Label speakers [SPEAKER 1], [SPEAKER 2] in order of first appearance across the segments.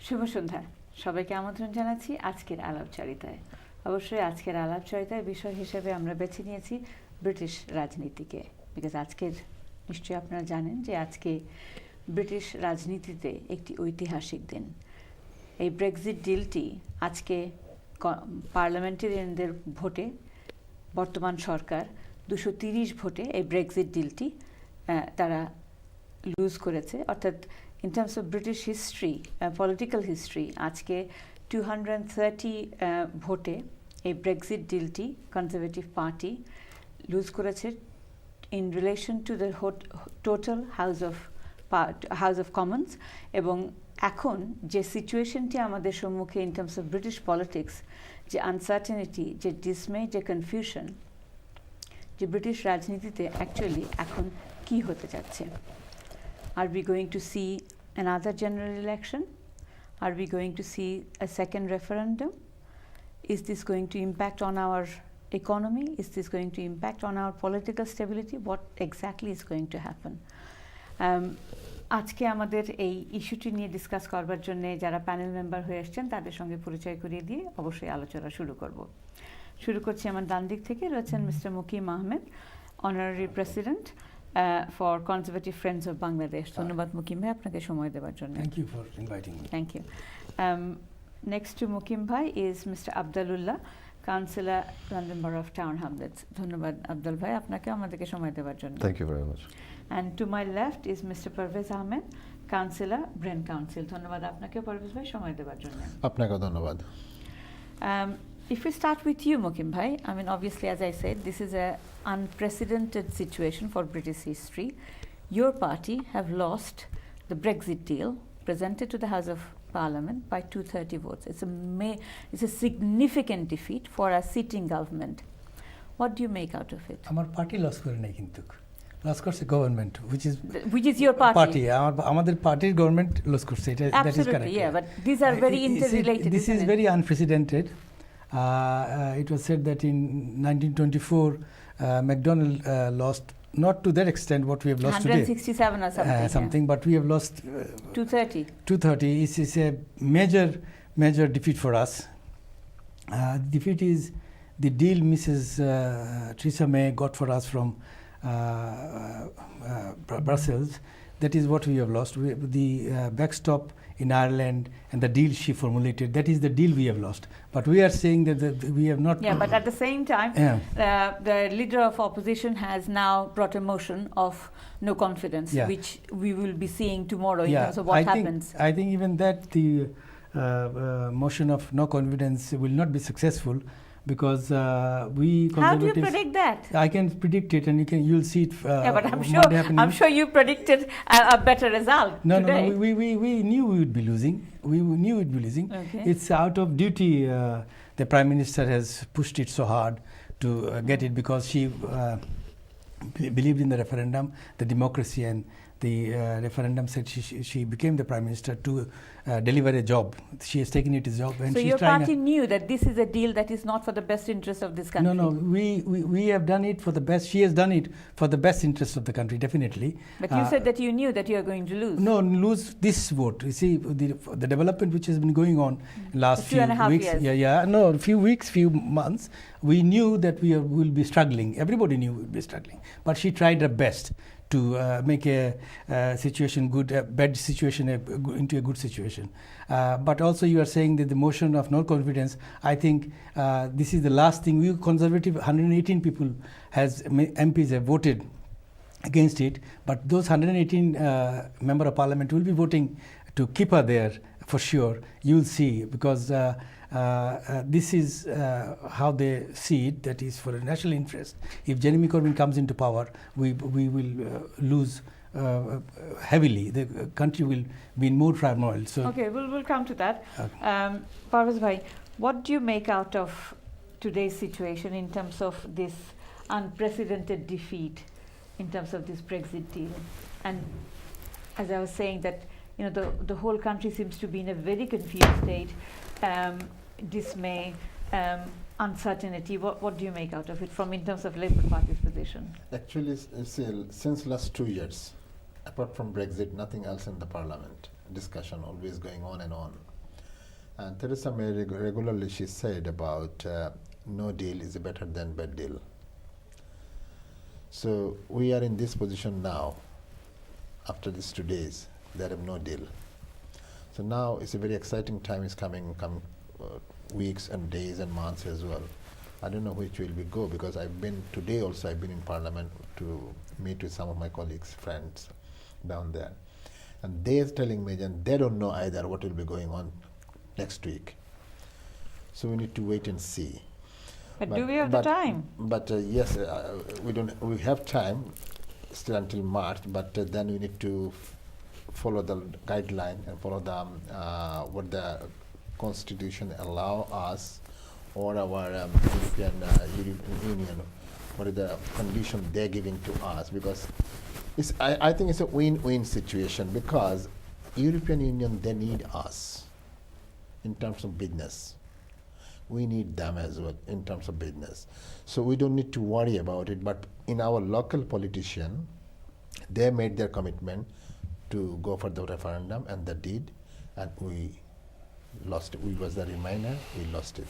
[SPEAKER 1] শুভ সন্ধ্যা, সবাইকে আমন্ত্রণ জানাচ্ছি আজকের আলাপচারিতায়। অবশ্যই আজকের আলাপচারিতায় বিষয় হিসেবে আমরা বেছে নিয়েছি ব্রিটিশ রাজনীতিকে, বিকজ আজকের নিশ্চয়ই আপনারা জানেন যে আজকে ব্রিটিশ রাজনীতিতে একটি ঐতিহাসিক দিন। এই ব্রেক্সিট ডিলটি আজকে পার্লামেন্টারিয়ানদের ভোটে বর্তমান সরকার 230 ভোটে এই ব্রেক্সিট ডিলটি তারা লুজ করেছে। অর্থাৎ in terms of British history, political history, আজকে 230 ভোটে এই ব্রেক্সিট ডিলটি কনজারভেটিভ পার্টি লুজ করেছে in relation to the total House of Commons। এবং এখন যে সিচুয়েশনটি আমাদের সম্মুখে in terms of British politics, যে আনসার্টেনিটি, যে ডিসমে, যে কনফিউশন, যে ব্রিটিশ রাজনীতিতে অ্যাকচুয়ালি এখন কি হতে যাচ্ছে। Are we going to see another general election? Are we going to see a second referendum? Is this going to impact on our economy? Is this going to impact on our political stability? What exactly is going to happen? আজকে আমাদের এই ইস্যুটি নিয়ে discuss করবার জন্য যারা panel member হয়ে আসছেন তাদের সঙ্গে পরিচয় করিয়ে দিয়ে অবশ্যই আলোচনা শুরু করছি। আমার ডান দিক থেকে রয়েছেন mister Mukim Ahmed, honorary president for Conservative Friends of Bangladesh. ধন্যবাদ মুকিম ভাই আপনাকে সময় দেওয়ার জন্য।
[SPEAKER 2] Thank you for inviting me.
[SPEAKER 1] Thank you. Next to Mukim bhai is Mr. Abdulullah, Councillor, London Borough of Town Hamlets. ধন্যবাদ আব্দুল ভাই আপনাকে আমাদেরকে সময় দেওয়ার জন্য।
[SPEAKER 3] Thank you very much.
[SPEAKER 1] And to my left is Mr. Parvez Ahmed, Councillor, Brent Council. ধন্যবাদ আপনাকে পারভেজ ভাই সময় দেওয়ার জন্য।
[SPEAKER 3] আপনাকে ধন্যবাদ।
[SPEAKER 1] If we start with you, Mukim bhai, I mean, obviously, as I said, this is an unprecedented situation for British history. Your party have lost the Brexit deal presented to the House of Parliament by 230 votes. It's a significant defeat for a sitting government. What do you make out of it?
[SPEAKER 2] আমার party loss করে নাই, কিন্তু loss করছে government,
[SPEAKER 1] which is your party.
[SPEAKER 2] আমাদের পার্টির government loss করছে, এটা that is correct.
[SPEAKER 1] Yeah, but these are very interrelated.
[SPEAKER 2] This is very unprecedented. It was said that in 1924 MacDonald lost, not to that extent what we have lost
[SPEAKER 1] 167
[SPEAKER 2] today,
[SPEAKER 1] or something,
[SPEAKER 2] but we have lost
[SPEAKER 1] 230.
[SPEAKER 2] Is a major defeat for us. Defeat is the deal Mrs. Theresa May got for us from Brussels. That is what we have lost. The backstop in Ireland and the deal she formulated, that is the deal we have lost. But we are saying that we have not.
[SPEAKER 1] Yeah, but at the same time, the leader of opposition has now brought a motion of no confidence, which we will be seeing tomorrow in terms of what happens.
[SPEAKER 2] I think even that the motion of no confidence will not be successful, because we conservatives.
[SPEAKER 1] How do you predict that?
[SPEAKER 2] I can predict it, and you'll see it.
[SPEAKER 1] But I'm sure you predicted a better result.
[SPEAKER 2] No,
[SPEAKER 1] today.
[SPEAKER 2] No, we knew we would be losing. We knew we'd be losing.
[SPEAKER 1] Okay.
[SPEAKER 2] It's out of duty. The Prime Minister has pushed it so hard to get it, because she believed in the referendum, the democracy, and the referendum said she became the Prime Minister to deliver a job. She has taken it as a job, and
[SPEAKER 1] so
[SPEAKER 2] she's
[SPEAKER 1] your
[SPEAKER 2] trying.
[SPEAKER 1] Party knew that this is a deal that is not for the best interest of this country.
[SPEAKER 2] No. We have done it for the best. She has done it for the best interest of the country, definitely.
[SPEAKER 1] But you said that you knew that you are going to lose.
[SPEAKER 2] No, lose this vote. You see, the development which has been going on last few weeks.
[SPEAKER 1] Years.
[SPEAKER 2] No, few weeks, few months. We knew that we will be struggling. Everybody knew we would be struggling. But she tried her best to make a situation good, a bad situation into a good situation. But also you are saying that the motion of no confidence, I think this is the last thing. We Conservative, 118 people MPs have voted against it, but those 118 member of parliament will be voting to keep her there for sure. You'll see, because this is how they see it, that is for a national interest. If Jeremy Corbyn comes into power, we will lose heavily. The country will be in more turmoil. So
[SPEAKER 1] okay, we'll come to that. Parvez bhai, what do you make out of today's situation in terms of this unprecedented defeat in terms of this Brexit deal? And as I was saying, that the whole country seems to be in a very confused state, dismay, uncertainty. What do you make out of it from in terms of Labour Party's position?
[SPEAKER 3] Actually, since last 2 years, apart from Brexit, nothing else in the Parliament. Discussion always going on and on. And Theresa May regularly she said about no deal is better than bad deal. So we are in this position now. After these 2 days, there is no deal. So now it's a very exciting time is coming weeks and days and months as well. I don't know which will we go, because today also I've been in Parliament to meet with some of my colleagues, friends down there. And they are telling me that they don't know either what will be going on next week. So we need to wait and see.
[SPEAKER 1] But do we have the time?
[SPEAKER 3] But yes, we have time still until March, but then we need to follow the guideline and follow the what the Constitution allow us, or our European Union, what is the condition they're giving to us, because I think it's a win-win situation, because European Union, they need us in terms of business. We need them as well in terms of business. So we don't need to worry about it, but in our local politician, they made their commitment to go for the referendum, and they did, and we lost it. We was the remainder, we lost it.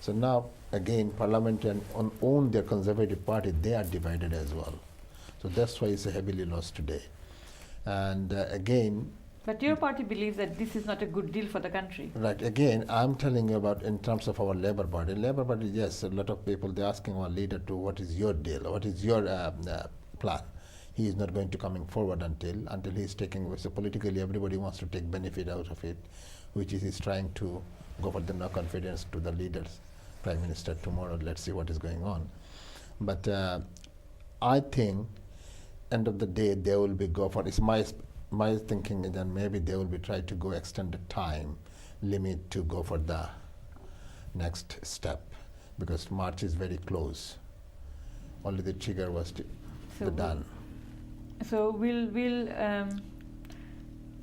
[SPEAKER 3] So now, again, Parliament and on their Conservative Party, they are divided as well. So that's why it's a heavily lost today. And again...
[SPEAKER 1] But your party believes that this is not a good deal for the country.
[SPEAKER 3] Right. Again, I'm telling you about in terms of our Labour Party. Labour Party, yes, a lot of people, they're asking our leader to what is your deal, what is your plan. He is not going to coming forward until he's taking, so politically everybody wants to take benefit out of it, which is he's trying to go for the no confidence to the leaders, Prime Minister tomorrow. Let's see what is going on. But I think end of the day they will be go for, it's my thinking is that maybe they will be trying to go extend the time limit to go for the next step, because March is very close. Only the trigger was done.
[SPEAKER 1] So will the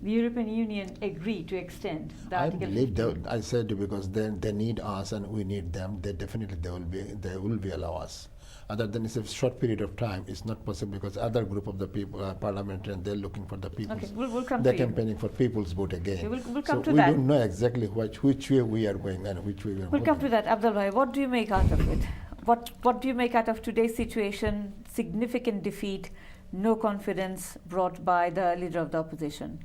[SPEAKER 1] European Union agree to extend the Article 50?
[SPEAKER 3] I believe I said because they need us and we need them. They definitely they will be allow us. Other than it's a short period of time, it's not possible, because other group of the people, parliamentarians, they're looking for the people.
[SPEAKER 1] Okay, we'll come
[SPEAKER 3] they're
[SPEAKER 1] to
[SPEAKER 3] campaigning for people's vote again.
[SPEAKER 1] Okay, we'll come
[SPEAKER 3] so
[SPEAKER 1] to that.
[SPEAKER 3] We don't know exactly which way we are going and which way we are
[SPEAKER 1] We'll
[SPEAKER 3] moving.
[SPEAKER 1] come to that. Abdul Bhai, what do you make out of it? What do you make out of today's situation, significant defeat, no confidence brought by the leader of the opposition?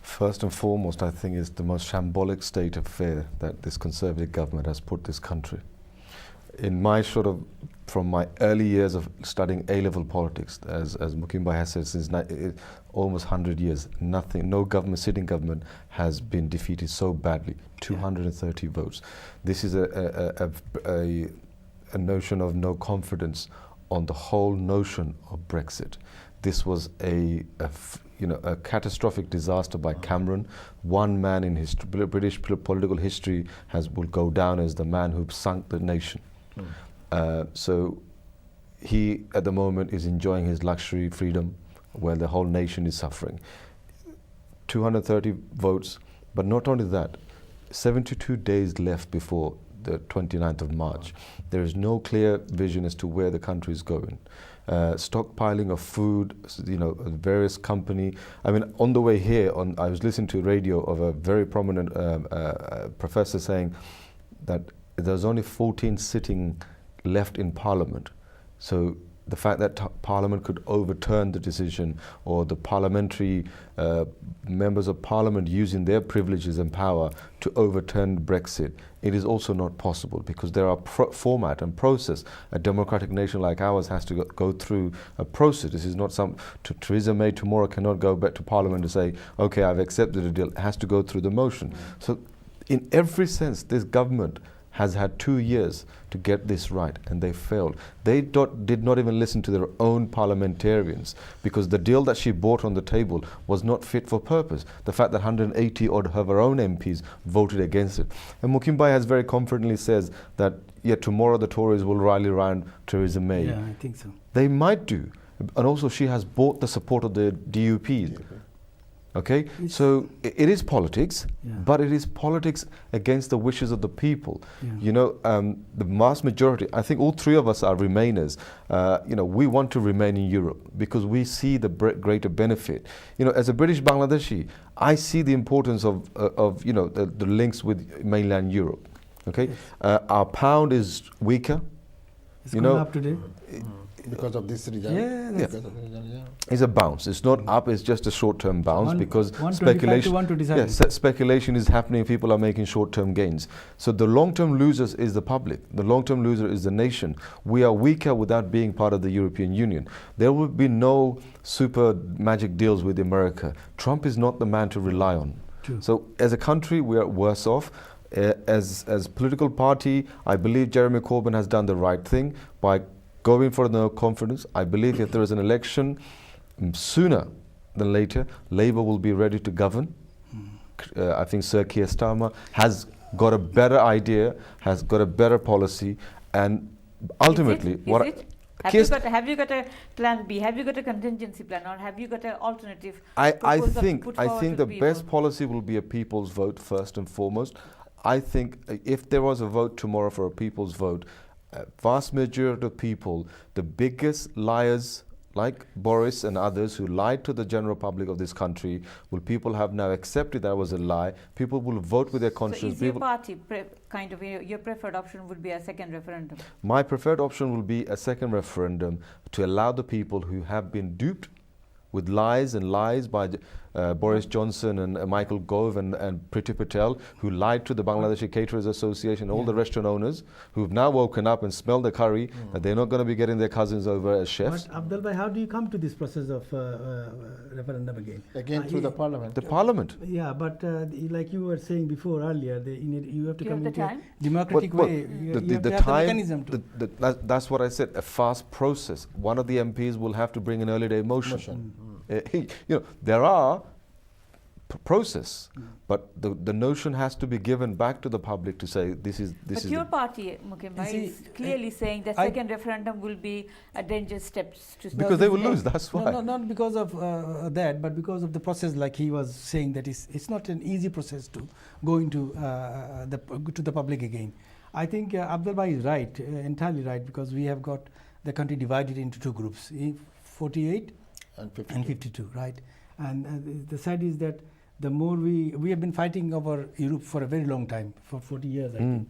[SPEAKER 4] First and foremost, I think it's the most shambolic state of affair that this Conservative government has put this country. In my from my early years of studying A-level politics, as Mukimbai has said, since almost 100 years, no government, sitting government has been defeated so badly, 230 votes. This is a notion of no confidence on the whole notion of Brexit. This was a catastrophic disaster by Cameron. One man in British political history will go down as the man who sunk the nation. So he, at the moment, is enjoying his luxury freedom, while the whole nation is suffering. 230 votes, but not only that, 72 days left before the 29th of March. There is no clear vision as to where the country is going. Stockpiling of food, various company. I mean, on the way here, I was listening to radio of a very prominent professor saying that there's only 14 sitting left in Parliament. So the fact that Parliament could overturn the decision, or the parliamentary members of Parliament using their privileges and power to overturn Brexit, it is also not possible, because there are format and process. A democratic nation like ours has to go through a process. This is not Theresa May tomorrow cannot go back to Parliament and say, okay, I've accepted a deal. It has to go through the motion. So in every sense, this government has had 2 years to get this right, and they failed. They did not even listen to their own parliamentarians, because the deal that she brought on the table was not fit for purpose. The fact that 180 odd of her own MPs voted against it. And Mukimbai has very confidently says that, tomorrow the Tories will rally around Theresa May.
[SPEAKER 2] Yeah, I think so.
[SPEAKER 4] They might do. And also she has bought the support of the DUP. Okay, so it is politics, but it is politics against the wishes of the people. The vast majority, I think all three of us are Remainers. We want to remain in Europe because we see the greater benefit. As a British Bangladeshi, I see the importance of the links with mainland Europe. Okay, our pound is weaker.
[SPEAKER 2] It's going up today.
[SPEAKER 3] Because of this result.
[SPEAKER 2] Yeah,
[SPEAKER 3] Because of the result, yeah.
[SPEAKER 4] It's a bounce. It's not up. It's just a short-term bounce because
[SPEAKER 2] 125 to 127.
[SPEAKER 4] Yes, speculation is happening. People are making short-term gains. So the long-term losers is the public. The long-term loser is the nation. We are weaker without being part of the European Union. There will be no super magic deals with America. Trump is not the man to rely on.
[SPEAKER 2] True.
[SPEAKER 4] So as a country, we are worse off. As political party, I believe Jeremy Corbyn has done the right thing by going for no confidence. I believe if there is an election sooner than later, Labour will be ready to govern. I think Sir Keir Starmer has got a better idea, has got a better policy, and ultimately,
[SPEAKER 1] have you got a plan B? Have you got a contingency plan, or have you got an alternative?
[SPEAKER 4] I think the best policy will be a people's vote first and foremost. I think if there was a vote tomorrow for a people's vote, a vast majority of people, the biggest liars like Boris and others who lied to the general public of this country, will people have now accepted that was a lie. People will vote with their conscience.
[SPEAKER 1] So is your party your preferred option would be a second referendum?
[SPEAKER 4] My preferred option will be a second referendum to allow the people who have been duped with lies by Boris Johnson and Michael Gove and Priti Patel, who lied to the Bangladeshi Caterers Association, all the restaurant owners, who've now woken up and smelled the curry, that they're not going to be getting their cousins over as chefs.
[SPEAKER 2] But Abdul Bhai, how do you come to this process of referendum again?
[SPEAKER 3] Again through the parliament.
[SPEAKER 4] The parliament.
[SPEAKER 2] Yeah, but like you were saying before earlier, you have to come into a
[SPEAKER 1] the
[SPEAKER 2] democratic way. You have to have the mechanism to.
[SPEAKER 4] That's what I said, a fast process. One of the MPs will have to bring an early day motion. There are process, but the notion has to be given back to the public to say this is.
[SPEAKER 1] But your party, Mukim Bhai, is clearly saying that second referendum will be a dangerous step to stop.
[SPEAKER 4] Because they will lose. That's why.
[SPEAKER 2] No, not because of that, but because of the process. Like he was saying, that it's not an easy process to go into to the public again. I think Abdul Bhai is right, entirely right, because we have got the country divided into two groups, 48 and 52, right? And the sad is that the more we have been fighting over Europe for a very long time, for 40 years, I think.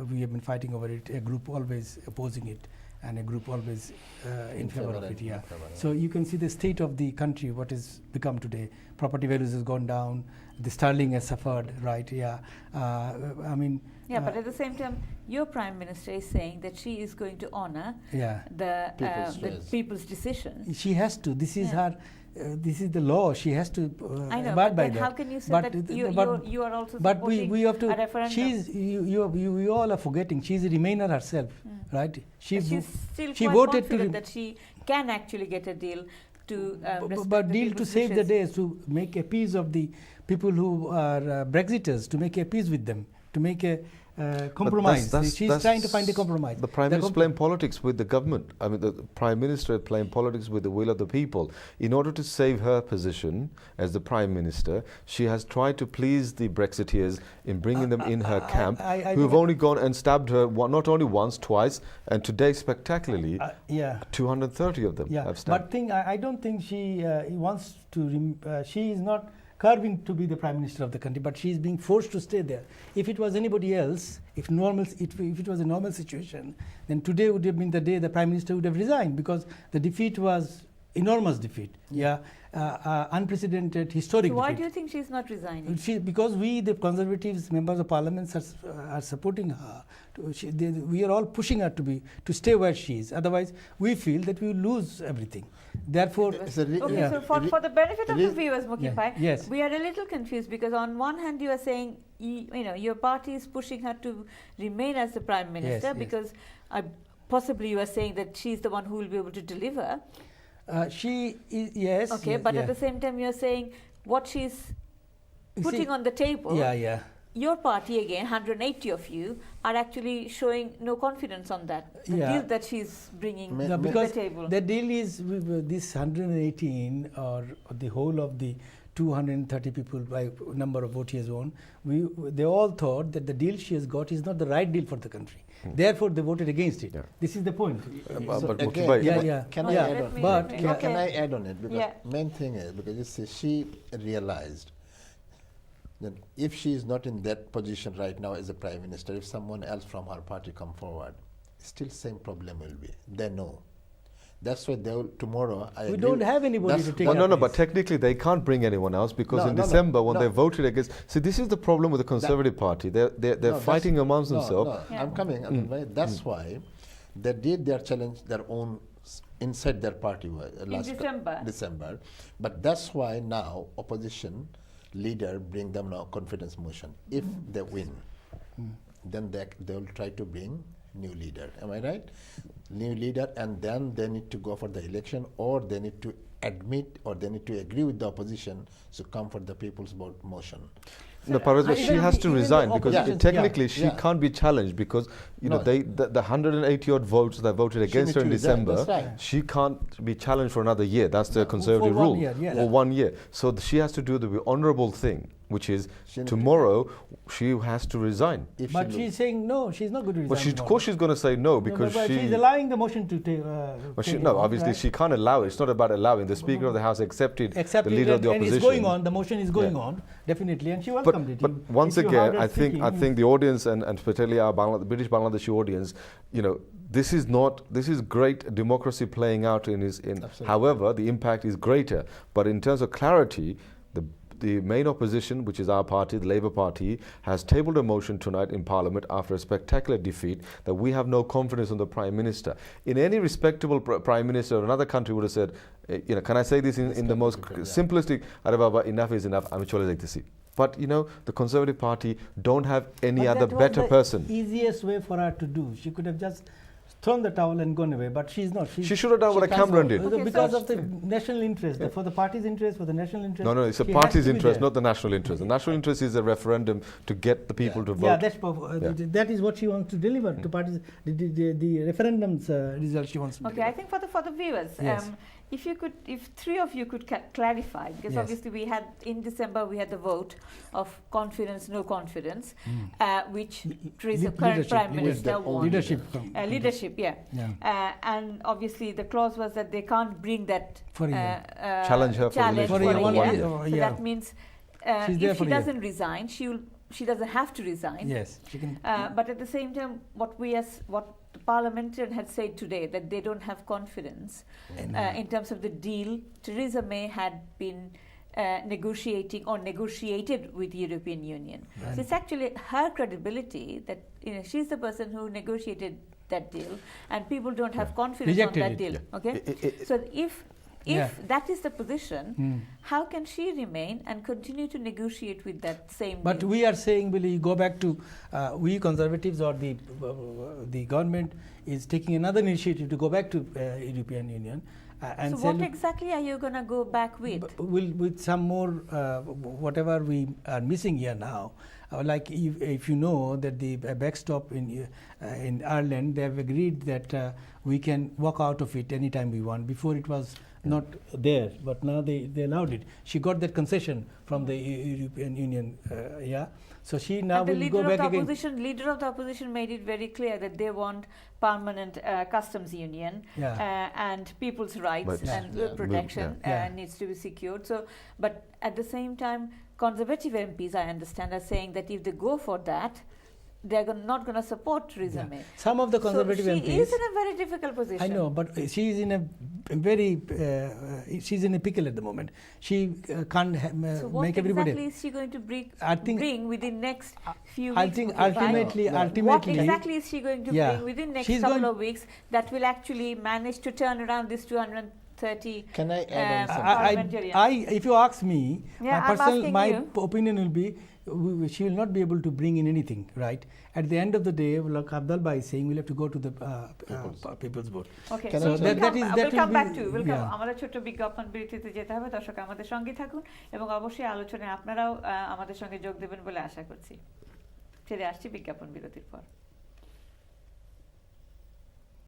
[SPEAKER 2] We have been fighting over it, a group always opposing it, and a group always in favor of it. Yeah. So you can see the state of the country, what has become today. Property values has gone down. The sterling has suffered, right? Yeah.
[SPEAKER 1] But at the same time, your Prime Minister is saying that she is going to honour the people's decision.
[SPEAKER 2] She has to. This is her. This is the law. She has to abide by that.
[SPEAKER 1] How can you say that you are also supporting
[SPEAKER 2] we have to,
[SPEAKER 1] a referendum?
[SPEAKER 2] You all are forgetting. She's a Remainer herself, right?
[SPEAKER 1] She's still quite voted confident that she can actually get a deal to
[SPEAKER 2] deal to save the days, to make a peace of the people who are Brexiters, to make a peace with them, to make a compromise. She's trying to find a compromise.
[SPEAKER 4] The Prime Minister playing politics with the government. I mean, the Prime Minister playing politics with the will of the people. In order to save her position as the Prime Minister, she has tried to please the Brexiteers in bringing them in her camp, who have only gone and stabbed her not only once, twice, and today spectacularly, 230 of them have stabbed.
[SPEAKER 2] But I don't think she wants to. She is not curving to be the Prime Minister of the country, but she is being forced to stay there. If it was anybody else, if it was a normal situation, then today would have been the day the Prime Minister would have resigned, because the defeat was enormous defeat. Unprecedented, historic defeat.
[SPEAKER 1] So why do you think she's not resigning?
[SPEAKER 2] Because we, the Conservatives, members of Parliament, are supporting her. We are all pushing her to stay where she is. Otherwise, we feel that we will lose everything. Therefore,
[SPEAKER 1] so for the benefit of the viewers, Mukim Bhai, we are a little confused, because on one hand you are saying your party is pushing her to remain as the Prime Minister, because possibly you are saying that she's the one who will be able to deliver.
[SPEAKER 2] She is, yes.
[SPEAKER 1] Okay, but at the same time you are saying what she's putting on the table. Your party, again, 180 of you, are actually showing no confidence on that. The deal that she's bringing to the table.
[SPEAKER 2] The deal is this 118 or the whole of the 230 people by number of votes he has won. They all thought that the deal she has got is not the right deal for the country. Therefore, they voted against it.
[SPEAKER 4] Yeah.
[SPEAKER 2] This is the point.
[SPEAKER 4] But
[SPEAKER 3] again,
[SPEAKER 4] Mutlubai,
[SPEAKER 3] can
[SPEAKER 2] Yeah,
[SPEAKER 3] I
[SPEAKER 2] yeah.
[SPEAKER 3] add on?
[SPEAKER 2] But
[SPEAKER 3] Can I add on it? Because
[SPEAKER 1] Yeah.
[SPEAKER 3] main thing is, because you see, she realized that if she is not in that position right now as a prime minister, if someone else from her party come forward, still same problem will be. They know. That's why they will tomorrow. I
[SPEAKER 2] we
[SPEAKER 3] agree
[SPEAKER 2] don't
[SPEAKER 3] with-
[SPEAKER 2] have anybody
[SPEAKER 3] that's-
[SPEAKER 2] to take
[SPEAKER 4] no,
[SPEAKER 2] her
[SPEAKER 4] but
[SPEAKER 2] place.
[SPEAKER 4] technically they can't bring anyone else because
[SPEAKER 3] No,
[SPEAKER 4] in
[SPEAKER 3] no, no,
[SPEAKER 4] December when
[SPEAKER 3] no.
[SPEAKER 4] they voted against. See, this is the problem with the Conservative Party. They're
[SPEAKER 3] No,
[SPEAKER 4] fighting
[SPEAKER 3] that's-
[SPEAKER 4] amongst
[SPEAKER 3] no,
[SPEAKER 4] themselves.
[SPEAKER 3] No,
[SPEAKER 1] Yeah.
[SPEAKER 3] I'm coming. That's why they did their challenge, their own inside their party last
[SPEAKER 1] December.
[SPEAKER 3] But that's why now opposition leader bring them now confidence motion. If they win, then they will try to bring new leader. Am I right? New leader, and then they need to go for the election, or they need to admit, or they need to agree with the opposition to come for the people's vote motion.
[SPEAKER 4] No, Parvez, but she
[SPEAKER 2] Even
[SPEAKER 4] has
[SPEAKER 2] the-
[SPEAKER 4] to
[SPEAKER 2] even the
[SPEAKER 4] resign because
[SPEAKER 2] opposition-
[SPEAKER 4] technically
[SPEAKER 2] yeah,
[SPEAKER 4] she
[SPEAKER 3] yeah.
[SPEAKER 4] can't be challenged because
[SPEAKER 3] No.
[SPEAKER 4] the 180 odd votes that voted
[SPEAKER 3] She
[SPEAKER 4] against her in
[SPEAKER 3] need to resign,
[SPEAKER 4] December,
[SPEAKER 3] that's right.
[SPEAKER 4] she can't be challenged for another year. That's the
[SPEAKER 2] No,
[SPEAKER 4] Conservative
[SPEAKER 2] for 1
[SPEAKER 4] rule.
[SPEAKER 2] year, yeah.
[SPEAKER 4] Or 1 year. So she has to do the honourable thing, which is
[SPEAKER 3] She need to-
[SPEAKER 4] tomorrow she has to resign.
[SPEAKER 3] If
[SPEAKER 2] But
[SPEAKER 3] she
[SPEAKER 2] she's saying no, she's not going to resign.
[SPEAKER 4] But of
[SPEAKER 2] tomorrow.
[SPEAKER 4] course she's going to say no
[SPEAKER 2] No,
[SPEAKER 4] because
[SPEAKER 2] but
[SPEAKER 4] she.
[SPEAKER 2] she's allowing the motion to take.
[SPEAKER 4] But she,
[SPEAKER 2] take
[SPEAKER 4] no,
[SPEAKER 2] it,
[SPEAKER 4] obviously
[SPEAKER 2] right?
[SPEAKER 4] she can't allow it. It's not about allowing. The Speaker of the House accepted
[SPEAKER 2] Except
[SPEAKER 4] the leader of the
[SPEAKER 2] and
[SPEAKER 4] opposition.
[SPEAKER 2] it's going on. The motion is going
[SPEAKER 4] Yeah.
[SPEAKER 2] on definitely, and she welcomed it.
[SPEAKER 4] But
[SPEAKER 2] If
[SPEAKER 4] once
[SPEAKER 2] you
[SPEAKER 4] again,
[SPEAKER 2] heard her
[SPEAKER 4] I think
[SPEAKER 2] speaking,
[SPEAKER 4] the audience and particularly our the British Bangladeshi audience, this is great democracy playing out in.
[SPEAKER 3] Absolutely.
[SPEAKER 4] However, the impact is greater. But in terms of clarity, the main opposition, which is our party, the Labour Party, has tabled a motion tonight in Parliament after a spectacular defeat that we have no confidence in the Prime Minister. In any respectable Prime Minister of another country would have said, can I say this in the most simplistic, "Are Baba, enough is enough, I'm chole jaitesi." But the Conservative Party don't have any
[SPEAKER 2] but
[SPEAKER 4] other
[SPEAKER 2] that was
[SPEAKER 4] better
[SPEAKER 2] the
[SPEAKER 4] person.
[SPEAKER 2] Easiest way for her to do. She could have just thrown the towel and gone away, but she's not.
[SPEAKER 4] She should have done what
[SPEAKER 3] she
[SPEAKER 4] Cameron
[SPEAKER 3] can't
[SPEAKER 4] did.
[SPEAKER 1] Okay,
[SPEAKER 2] because
[SPEAKER 1] so-
[SPEAKER 2] of the national interest, for the party's interest, for the national interest.
[SPEAKER 4] No, it's a
[SPEAKER 2] she has
[SPEAKER 4] party's
[SPEAKER 2] to be
[SPEAKER 4] interest,
[SPEAKER 2] there.
[SPEAKER 4] not the national interest. The national interest is a referendum to get the people to vote.
[SPEAKER 2] Yeah, that is what she wants to deliver to parties. The referendum's result she wants to
[SPEAKER 1] Okay,
[SPEAKER 2] deliver.
[SPEAKER 1] I think for the viewers,
[SPEAKER 2] Yes.
[SPEAKER 1] if three of you could clarify, because
[SPEAKER 2] Yes.
[SPEAKER 1] obviously we had in December we had the vote of confidence, no confidence, which Theresa, current
[SPEAKER 2] Leadership,
[SPEAKER 1] Prime
[SPEAKER 2] leadership.
[SPEAKER 1] Minister, won.
[SPEAKER 2] Leadership.
[SPEAKER 1] Leadership, yeah.
[SPEAKER 2] Yeah.
[SPEAKER 1] And obviously the clause was that they can't bring that
[SPEAKER 2] For a year.
[SPEAKER 4] Challenge her for
[SPEAKER 1] challenge
[SPEAKER 4] election
[SPEAKER 2] For a
[SPEAKER 1] for
[SPEAKER 2] year,
[SPEAKER 1] a
[SPEAKER 2] 1
[SPEAKER 1] year.
[SPEAKER 2] year.
[SPEAKER 1] So
[SPEAKER 2] Yeah.
[SPEAKER 1] that means
[SPEAKER 2] She's there
[SPEAKER 1] if
[SPEAKER 2] for
[SPEAKER 1] she
[SPEAKER 2] a year.
[SPEAKER 1] doesn't resign, she doesn't have to resign.
[SPEAKER 2] Yes, she can.
[SPEAKER 1] But at the same time, what the parliamentarian had said today, that they don't have confidence in terms of the deal Theresa May had been negotiating or negotiated with the European Union.
[SPEAKER 2] Right.
[SPEAKER 1] So it's actually her credibility that she's the person who negotiated that deal, and people don't have confidence
[SPEAKER 2] Rejected
[SPEAKER 1] on that
[SPEAKER 2] it.
[SPEAKER 1] deal.
[SPEAKER 4] Yeah.
[SPEAKER 1] Okay, so if
[SPEAKER 2] Yeah.
[SPEAKER 1] that is the position,
[SPEAKER 2] Mm.
[SPEAKER 1] how can she remain and continue to negotiate with that same
[SPEAKER 2] But
[SPEAKER 1] deal?
[SPEAKER 2] we are saying, will you go back to we conservatives or the government is taking another initiative to go back to European Union and
[SPEAKER 1] So
[SPEAKER 2] say,
[SPEAKER 1] what
[SPEAKER 2] look,
[SPEAKER 1] exactly are you going to go back with?
[SPEAKER 2] with some more whatever we are missing here now. Like if you know that the backstop in Ireland, they have agreed that we can walk out of it anytime we want. Before it was not there, but now they allowed it. She got that concession from the European Union, So she now
[SPEAKER 1] And the
[SPEAKER 2] will go back again.
[SPEAKER 1] leader of the opposition made it very clear that they want permanent customs union and people's rights
[SPEAKER 4] But-
[SPEAKER 1] and
[SPEAKER 3] Yeah.
[SPEAKER 1] protection
[SPEAKER 2] Yeah.
[SPEAKER 1] needs to be secured. So, but at the same time, conservative MPs, I understand, are saying that if they go for that, they're not going to support Theresa May.
[SPEAKER 2] Some of the conservative
[SPEAKER 1] so
[SPEAKER 2] MPs.
[SPEAKER 1] she is in a very difficult position.
[SPEAKER 2] I know, but she is in a very she's in a pickle at the moment. She can't
[SPEAKER 1] So what
[SPEAKER 2] make everybody.
[SPEAKER 1] exactly is she going to
[SPEAKER 2] I think-
[SPEAKER 1] bring within next few
[SPEAKER 2] I
[SPEAKER 1] weeks?
[SPEAKER 2] think
[SPEAKER 1] okay, fine.
[SPEAKER 2] ultimately,
[SPEAKER 3] No, no.
[SPEAKER 1] What exactly is she going to
[SPEAKER 2] Yeah.
[SPEAKER 1] bring within next
[SPEAKER 2] She's
[SPEAKER 1] couple
[SPEAKER 2] going-
[SPEAKER 1] of weeks that will actually manage to turn around this 230?
[SPEAKER 3] Can I add on something?
[SPEAKER 1] Parliamentarian.
[SPEAKER 2] If you ask me,
[SPEAKER 1] Yeah, I'm asking
[SPEAKER 2] my
[SPEAKER 1] you.
[SPEAKER 2] opinion will be she will not be able to bring in anything, right? At the end of the day, like Abdul Bhai is saying, we'll have to go to the people's vote.
[SPEAKER 1] Okay,
[SPEAKER 3] Can
[SPEAKER 1] so
[SPEAKER 3] I
[SPEAKER 1] we'll
[SPEAKER 3] just-
[SPEAKER 2] that is- that
[SPEAKER 1] we'll come
[SPEAKER 2] will
[SPEAKER 1] back
[SPEAKER 2] be-
[SPEAKER 1] to
[SPEAKER 2] yeah.
[SPEAKER 1] আমাদের ছোট্ট বিজ্ঞাপন বিরতিতে যেতে হবে। দর্শক আমাদের সঙ্গে থাকুন এবং অবশ্যই আলোচনায় আপনারাও আমাদের সঙ্গে যোগ দেবেন বলে আশা করছি। ফিরে আসছি বিজ্ঞাপন বিরতির পর।